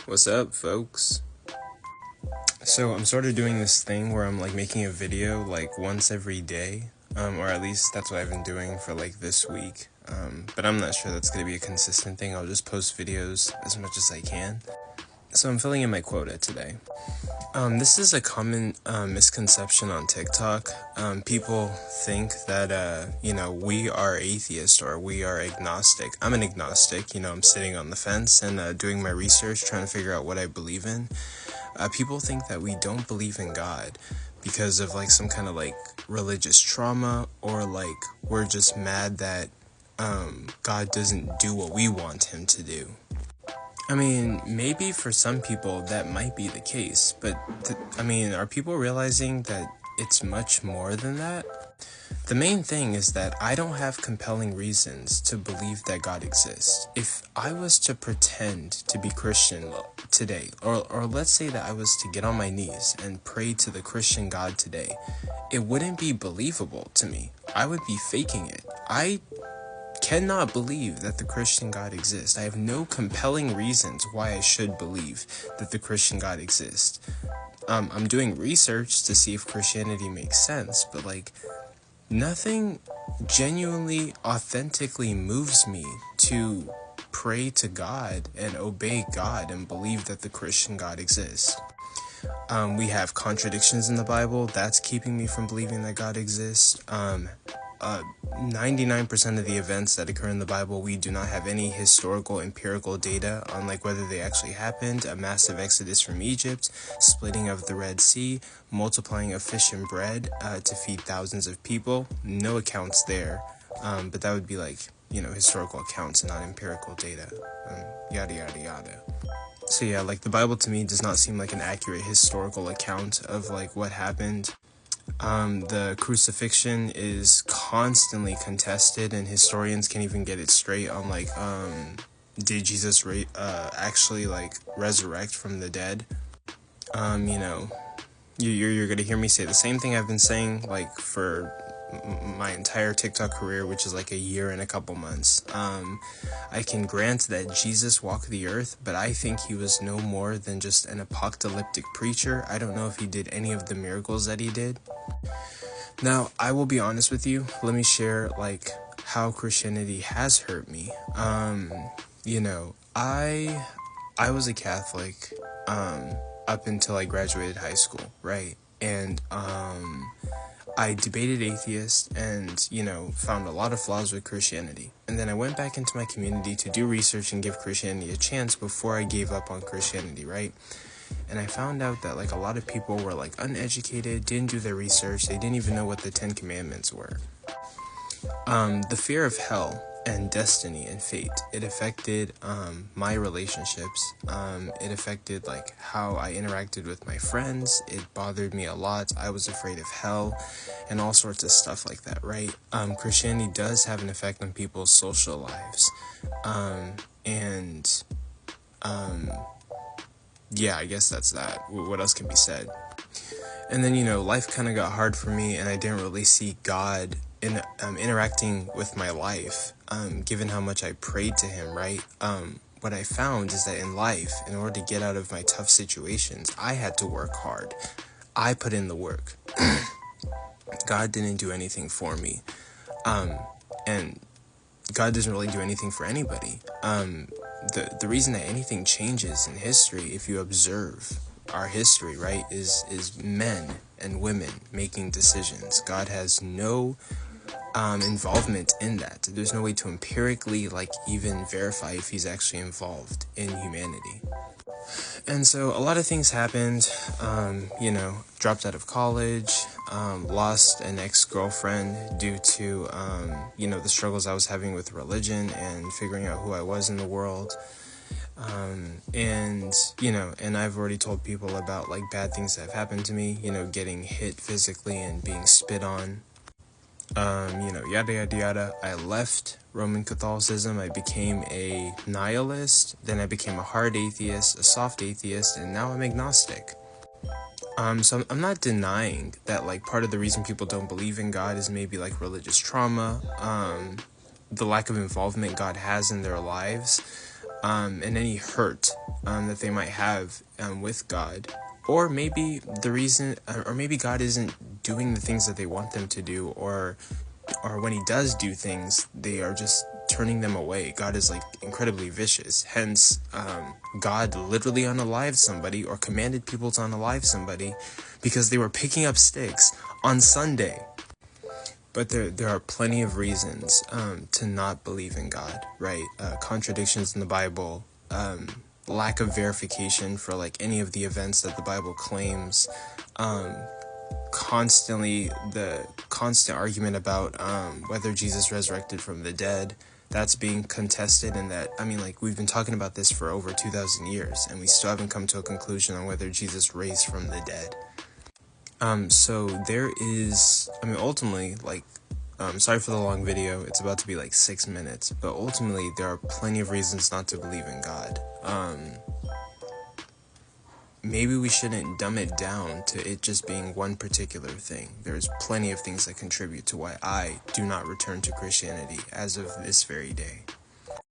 What's up, folks? So I'm sort of doing this thing where I'm like making a video like once every day, or at least that's what I've been doing for like this week. But I'm not sure that's going to be a consistent thing. I'll just post videos as much as I can. So I'm filling in my quota today. This is a common misconception on TikTok. People think that, we are atheist or we are agnostic. I'm an agnostic, I'm sitting on the fence and doing my research, trying to figure out what I believe in. People think that we don't believe in God because of like some kind of like religious trauma, or like we're just mad that God doesn't do what we want him to do. I mean, maybe for some people that might be the case, but are people realizing that it's much more than that? The main thing is that I don't have compelling reasons to believe that God exists. If I was to pretend to be Christian today, or let's say that I was to get on my knees and pray to the Christian God today, it wouldn't be believable to me. I would be faking it. I cannot believe that the Christian God exists. I have no compelling reasons why I should believe that the Christian God exists. I'm doing research to see if Christianity makes sense, but like nothing genuinely, authentically moves me to pray to God and obey God and believe that the Christian God exists. We have contradictions in the Bible. That's keeping me from believing that God exists. 99% of the events that occur in the Bible, we do not have any historical empirical data on like whether they actually happened. A massive exodus from Egypt, splitting of the Red Sea, multiplying of fish and bread to feed thousands of people. No accounts there, but that would be like, historical accounts and not empirical data. Yada yada yada. So yeah, like the Bible to me does not seem like an accurate historical account of like what happened. The crucifixion is constantly contested, and historians can't even get it straight on like did Jesus actually like resurrect from the dead. You're gonna hear me say the same thing I've been saying like for my entire TikTok career, which is like a year and a couple months. I can grant that Jesus walked the earth, but I think he was no more than just an apocalyptic preacher. I don't know if he did any of the miracles that he did. Now, I will be honest with you. Let me share like how Christianity has hurt me. I was a Catholic up until I graduated high school, right? And I debated atheist and, found a lot of flaws with Christianity. And then I went back into my community to do research and give Christianity a chance before I gave up on Christianity, right? And I found out that like a lot of people were like uneducated, didn't do their research, they didn't even know what the 10 Commandments were. The fear of hell and destiny and fate, it affected my relationships. It affected like how I interacted with my friends. It bothered me a lot. I was afraid of hell and all sorts of stuff like that, right? Christianity does have an effect on people's social lives. Yeah, I guess that's that. What else can be said? And then, life kind of got hard for me, and I didn't really see God in interacting with my life, given how much I prayed to him, right? What I found is that in life, in order to get out of my tough situations, I had to work hard. I put in the work. God didn't do anything for me. And God doesn't really do anything for anybody. The reason that anything changes in history, if you observe our history, right, is men and women making decisions. God has no involvement in that. There's no way to empirically like even verify if he's actually involved in humanity. And so a lot of things happened. Dropped out of college, lost an ex-girlfriend due to, the struggles I was having with religion and figuring out who I was in the world. And I've already told people about like bad things that have happened to me, getting hit physically and being spit on. Yada yada yada. I left Roman Catholicism. I became a nihilist. Then I became a hard atheist, a soft atheist, and now I'm agnostic. So I'm not denying that like part of the reason people don't believe in God is maybe like religious trauma, the lack of involvement God has in their lives. and any hurt that they might have with God. Or maybe the reason, or maybe God isn't doing the things that they want them to do, or when he does do things, they are just turning them away. God is like incredibly vicious. Hence, God literally unalived somebody, or commanded people to unalive somebody, because they were picking up sticks on Sunday. But there are plenty of reasons to not believe in God, right? Contradictions in the Bible, lack of verification for like any of the events that the Bible claims, constantly the constant argument about whether Jesus resurrected from the dead. That's being contested, and that, I mean, like, we've been talking about this for over 2,000 years, and we still haven't come to a conclusion on whether Jesus raised from the dead. So there is, I mean, ultimately, like, sorry for the long video, it's about to be like 6 minutes, but ultimately there are plenty of reasons not to believe in God. Maybe we shouldn't dumb it down to it just being one particular thing. There's plenty of things that contribute to why I do not return to Christianity as of this very day.